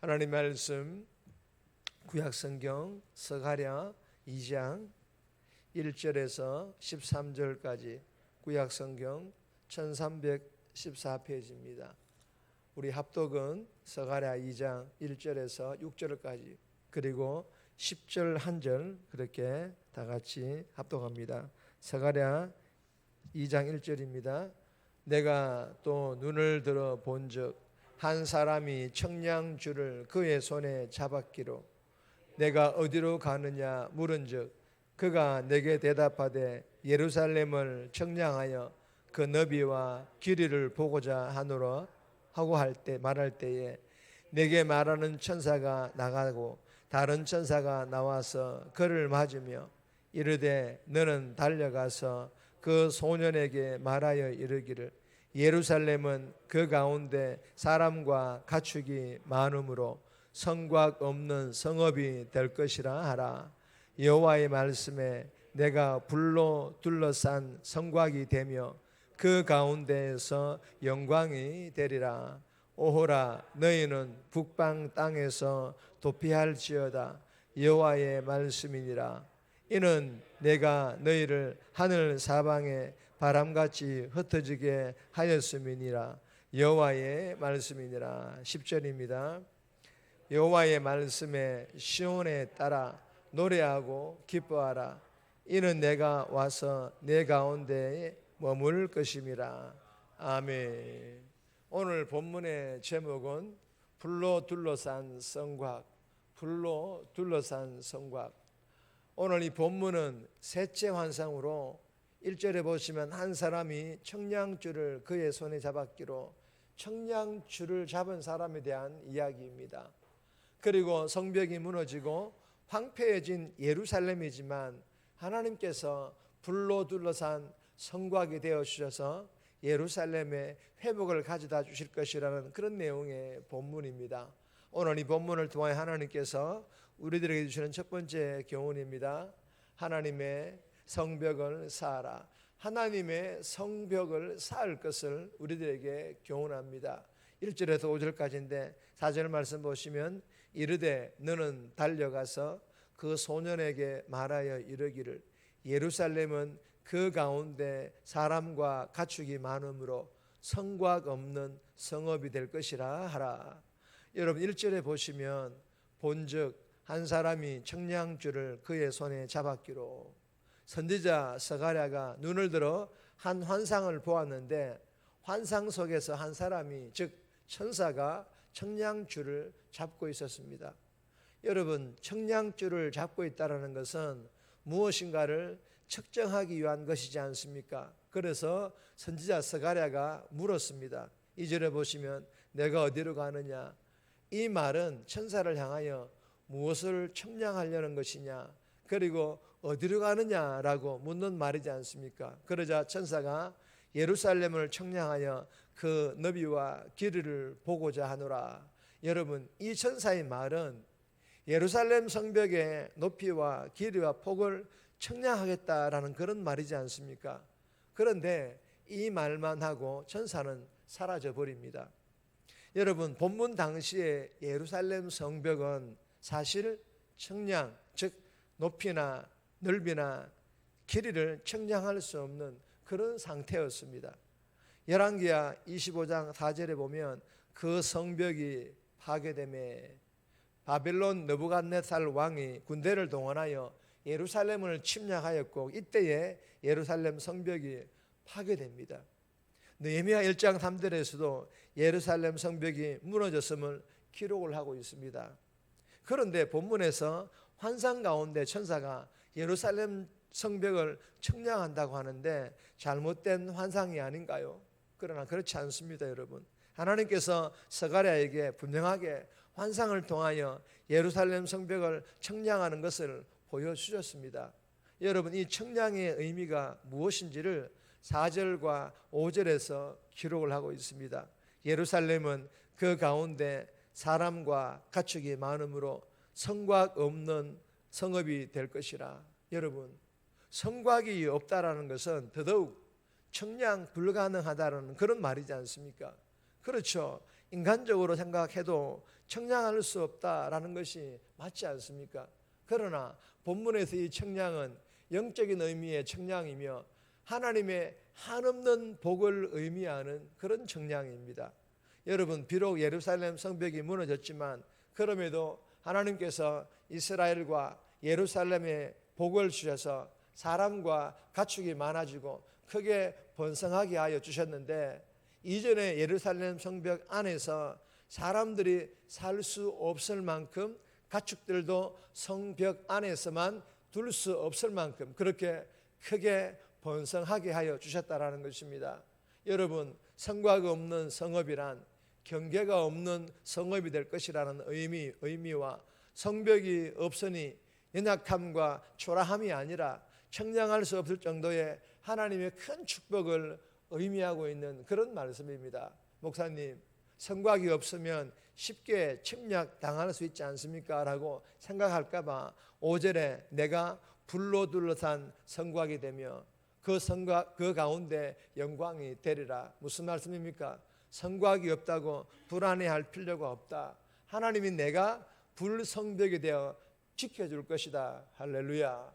하나님 말씀 구약성경 스가랴 2장 1절에서 13절까지 구약성경 1314페이지입니다. 우리 합독은 스가랴 2장 1절에서 6절까지 그리고 10절 한 절 그렇게 다 같이 합독합니다. 스가랴 2장 1절입니다. 내가 또 눈을 들어 본즉 한 사람이 청량줄을 그의 손에 잡았기로 내가 어디로 가느냐 물은즉 그가 내게 대답하되 예루살렘을 청량하여 그 너비와 길이를 보고자 하노라 하고 말할 때에 내게 말하는 천사가 나가고 다른 천사가 나와서 그를 맞으며 이르되 너는 달려가서 그 소년에게 말하여 이르기를 예루살렘은 그 가운데 사람과 가축이 많으므로 성곽 없는 성읍이 될 것이라 하라. 여호와의 말씀에 내가 불로 둘러싼 성곽이 되며 그 가운데에서 영광이 되리라. 오호라 너희는 북방 땅에서 도피할지어다. 여호와의 말씀이니라. 이는 내가 너희를 하늘 사방에 바람같이 흩어지게 하였음이니라. 여호와의 말씀이니라. 10절입니다. 여호와의 말씀에 시온에 따라 노래하고 기뻐하라. 이는 내가 와서 내 가운데에 머물 것임이라. 아멘. 오늘 본문의 제목은 불로 둘러싼 성곽, 불로 둘러싼 성곽. 오늘 이 본문은 셋째 환상으로 1절에 보시면 한 사람이 청량줄을 그의 손에 잡았기로 청량줄을 잡은 사람에 대한 이야기입니다. 그리고 성벽이 무너지고 황폐해진 예루살렘이지만 하나님께서 불로 둘러싼 성곽이 되어 주셔서 예루살렘의 회복을 가져다 주실 것이라는 그런 내용의 본문입니다. 오늘 이 본문을 통해 하나님께서 우리들에게 주시는 첫 번째 교훈입니다. 하나님의 성벽을 쌓아라. 하나님의 성벽을 쌓을 것을 우리들에게 교훈합니다. 1절에서 5절까지인데 4절 말씀 보시면 이르되 너는 달려가서 그 소년에게 말하여 이르기를 예루살렘은 그 가운데 사람과 가축이 많으므로 성곽 없는 성읍이 될 것이라 하라. 여러분 1절에 보시면 본즉 한 사람이 청량줄을 그의 손에 잡았기로 선지자 스가랴가 눈을 들어 한 환상을 보았는데 환상 속에서 한 사람이 즉 천사가 청량줄을 잡고 있었습니다. 여러분 청량줄을 잡고 있다는 것은 무엇인가를 측정하기 위한 것이지 않습니까? 그래서 선지자 스가랴가 물었습니다. 2절에 보시면 내가 어디로 가느냐? 이 말은 천사를 향하여 무엇을 청량하려는 것이냐 그리고 어디로 가느냐라고 묻는 말이지 않습니까? 그러자 천사가 예루살렘을 청량하여 그 너비와 길이를 보고자 하노라. 여러분 이 천사의 말은 예루살렘 성벽의 높이와 길이와 폭을 청량하겠다라는 그런 말이지 않습니까? 그런데 이 말만 하고 천사는 사라져 버립니다. 여러분 본문 당시에 예루살렘 성벽은 사실 청량 즉 높이나 넓이나 길이를 청량할 수 없는 그런 상태였습니다. 열왕기하 25장 4절에 보면 그 성벽이 파괴됨에 바벨론 느부갓네살 왕이 군대를 동원하여 예루살렘을 침략하였고 이때에 예루살렘 성벽이 파괴됩니다. 느헤미야 1장 3절에서도 예루살렘 성벽이 무너졌음을 기록을 하고 있습니다. 그런데 본문에서 환상 가운데 천사가 예루살렘 성벽을 청량한다고 하는데 잘못된 환상이 아닌가요? 그러나 그렇지 않습니다, 여러분. 하나님께서 스가랴에게 분명하게 환상을 통하여 예루살렘 성벽을 청량하는 것을 보여주셨습니다. 여러분 이 청량의 의미가 무엇인지를 4절과 5절에서 기록을 하고 있습니다. 예루살렘은 그 가운데 사람과 가축이 많으므로 성곽 없는 성읍이 될 것이라. 여러분 성곽이 없다라는 것은 더더욱 청량 불가능하다는 그런 말이지 않습니까? 그렇죠. 인간적으로 생각해도 청량할 수 없다라는 것이 맞지 않습니까? 그러나 본문에서 이 청량은 영적인 의미의 청량이며 하나님의 한없는 복을 의미하는 그런 청량입니다. 여러분, 비록 예루살렘 성벽이 무너졌지만 그럼에도 하나님께서 이스라엘과 예루살렘에 복을 주셔서 사람과 가축이 많아지고 크게 번성하게 하여 주셨는데, 이전에 예루살렘 성벽 안에서 사람들이 살 수 없을 만큼, 가축들도 성벽 안에서만 둘 수 없을 만큼 그렇게 크게 번성하게 하여 주셨다라는 것입니다. 여러분, 성곽 없는 성읍이란 경계가 없는 성읍이 될 것이라는 의미와, 성벽이 없으니 연약함과 초라함이 아니라 청량할 수 없을 정도의 하나님의 큰 축복을 의미하고 있는 그런 말씀입니다. 목사님, 성곽이 없으면 쉽게 침략 당할 수 있지 않습니까? 라고 생각할까 봐 5절에 내가 불로 둘러싼 성곽이 되며 그 성곽 그 가운데 영광이 되리라. 무슨 말씀입니까? 성곽이 없다고 불안해할 필요가 없다. 하나님이 내가 불성벽이 되어 지켜줄 것이다. 할렐루야.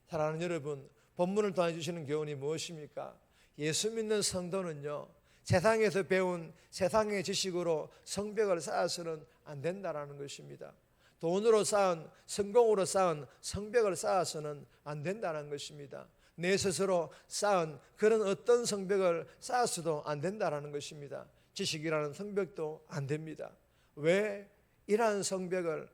사랑하는 여러분, 본문을 통해 주시는 교훈이 무엇입니까? 예수 믿는 성도는요, 세상에서 배운 세상의 지식으로 성벽을 쌓아서는 안 된다라는 것입니다. 돈으로 쌓은, 성공으로 쌓은 성벽을 쌓아서는 안 된다는 것입니다. 내 스스로 쌓은 그런 어떤 성벽을 쌓아서도 안 된다는 것입니다. 지식이라는 성벽도 안 됩니다. 왜 이러한 성벽을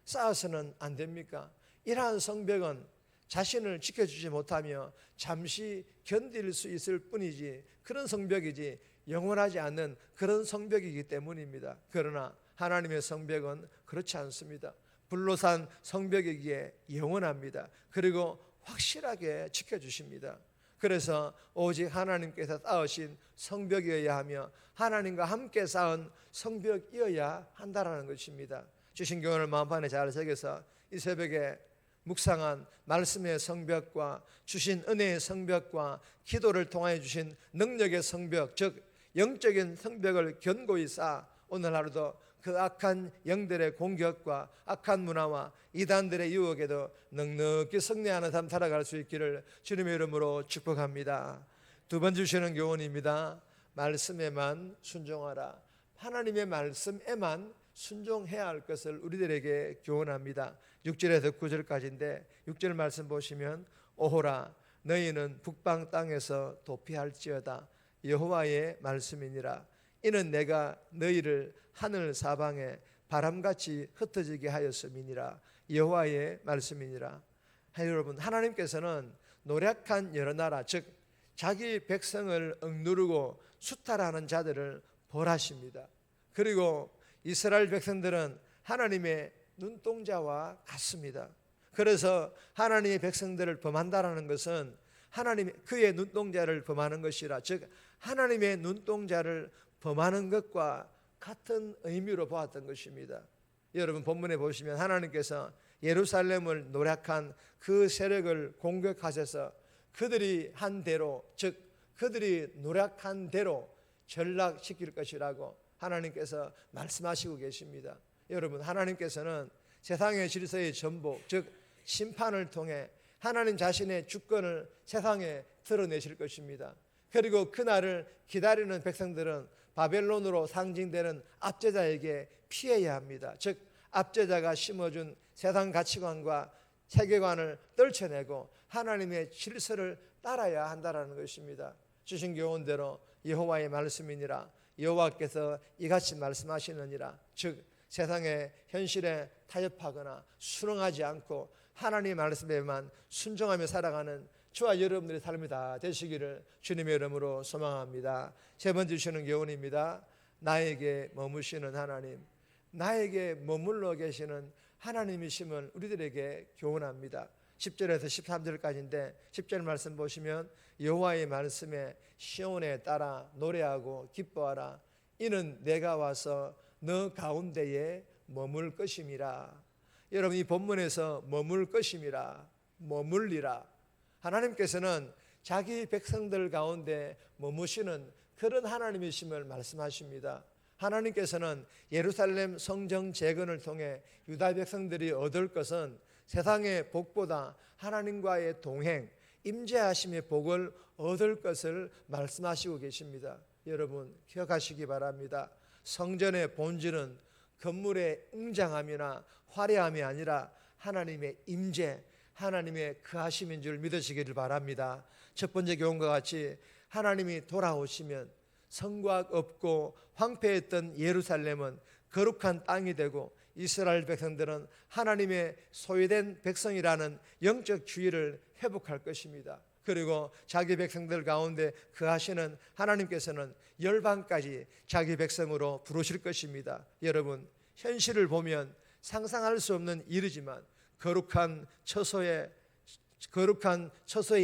쌓아서는 안 됩니까? 이러한 성벽은 자신을 지켜주지 못하며 잠시 견딜 수 있을 뿐이지, 그런 성벽이지 영원하지 않는 그런 성벽이기 때문입니다. 그러나 하나님의 성벽은 그렇지 않습니다. 불로 산 성벽이기에 영원합니다. 그리고 확실하게 지켜주십니다. 그래서 오직 하나님께서 쌓으신 성벽이어야 하며 하나님과 함께 쌓은 성벽이어야 한다는 것입니다. 주신 교훈을 마음판에 잘 새겨서 이 새벽에 묵상한 말씀의 성벽과 주신 은혜의 성벽과 기도를 통하여 주신 능력의 성벽, 즉 영적인 성벽을 견고히 쌓아 오늘 하루도 그 악한 영들의 공격과 악한 문화와 이단들의 유혹에도 넉넉히 승리하는 삶 살아갈 수 있기를 주님의 이름으로 축복합니다. 두 번 주시는 교훈입니다. 말씀에만 순종하라. 하나님의 말씀에만 순종해야 할 것을 우리들에게 교훈합니다. 6절에서 9절까지인데 6절 말씀 보시면 오호라 너희는 북방 땅에서 도피할지어다 여호와의 말씀이니라. 이는 내가 너희를 하늘 사방에 바람같이 흩어지게 하였음이니라. 여호와의 말씀이니라. 여러분, 하나님께서는 노력한 여러 나라, 즉 자기 백성을 억누르고 수탈하는 자들을 벌하십니다. 그리고 이스라엘 백성들은 하나님의 눈동자와 같습니다. 그래서 하나님의 백성들을 범한다라는 것은 하나님 그의 눈동자를 범하는 것이라, 즉 하나님의 눈동자를 범하는 것과 같은 의미로 보았던 것입니다. 여러분, 본문에 보시면 하나님께서 예루살렘을 노략한 그 세력을 공격하셔서 그들이 한 대로, 즉 그들이 노략한 대로 전락시킬 것이라고 하나님께서 말씀하시고 계십니다. 여러분, 하나님께서는 세상의 질서의 전복, 즉 심판을 통해 하나님 자신의 주권을 세상에 드러내실 것입니다. 그리고 그날을 기다리는 백성들은 바벨론으로 상징되는 압제자에게 피해야 합니다. 즉 압제자가 심어준 세상 가치관과 세계관을 떨쳐내고 하나님의 질서를 따라야 한다는 것입니다. 주신 교훈대로 여호와의 말씀이니라. 여호와께서 이같이 말씀하시느니라. 즉 세상의 현실에 타협하거나 순응하지 않고 하나님의 말씀에만 순종하며 살아가는 저와 여러분들의 삶이 다 되시기를 주님의 이름으로 소망합니다. 세 번째 주시는 교훈입니다. 나에게 머무시는 하나님, 나에게 머물러 계시는 하나님이심을 우리들에게 교훈합니다. 10절에서 13절까지인데 10절 말씀 보시면 여호와의 말씀에 시온에 따라 노래하고 기뻐하라. 이는 내가 와서 너 가운데에 머물 것임이라. 여러분, 이 본문에서 머물 것임이라, 머물리라. 하나님께서는 자기 백성들 가운데 머무시는 그런 하나님이심을 말씀하십니다. 하나님께서는 예루살렘 성정 재건을 통해 유다 백성들이 얻을 것은 세상의 복보다 하나님과의 동행, 임재하심의 복을 얻을 것을 말씀하시고 계십니다. 여러분 기억하시기 바랍니다. 성전의 본질은 건물의 웅장함이나 화려함이 아니라 하나님의 임재, 하나님의 그하심인 줄 믿으시기를 바랍니다. 첫 번째 교훈과 같이 하나님이 돌아오시면 성곽 없고 황폐했던 예루살렘은 거룩한 땅이 되고 이스라엘 백성들은 하나님의 소유된 백성이라는 영적 주의를 회복할 것입니다. 그리고 자기 백성들 가운데 거하시는 하나님께서는 열방까지 자기 백성으로 부르실 것입니다. 여러분 현실을 보면 상상할 수 없는 일이지만 거룩한 처소에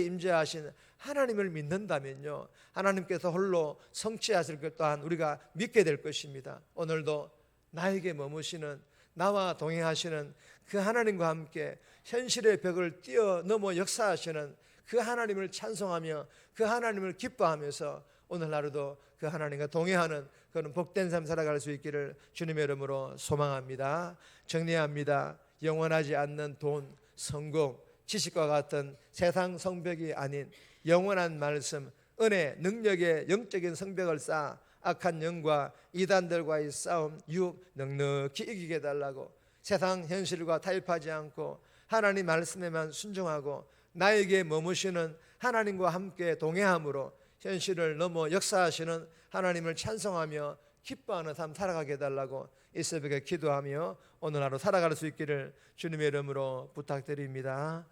임재하신 하나님을 믿는다면요, 하나님께서 홀로 성취하실 것 또한 우리가 믿게 될 것입니다. 오늘도 나에게 머무시는, 나와 동행하시는 그 하나님과 함께 현실의 벽을 뛰어넘어 역사하시는 그 하나님을 찬송하며 그 하나님을 기뻐하면서 오늘 하루도 그 하나님과 동행하는 그런 복된 삶 살아갈 수 있기를 주님의 이름으로 소망합니다. 정리합니다. 영원하지 않는 돈, 성공, 지식과 같은 세상 성벽이 아닌 영원한 말씀, 은혜, 능력의 영적인 성벽을 쌓아 악한 영과 이단들과의 싸움, 유혹 넉넉히 이기게 해달라고, 세상 현실과 타협하지 않고 하나님 말씀에만 순종하고 나에게 머무시는 하나님과 함께 동행함으로 현실을 넘어 역사하시는 하나님을 찬송하며 기뻐하는 삶 살아가게 해달라고 이 새벽에 기도하며 오늘 하루 살아갈 수 있기를 주님의 이름으로 부탁드립니다.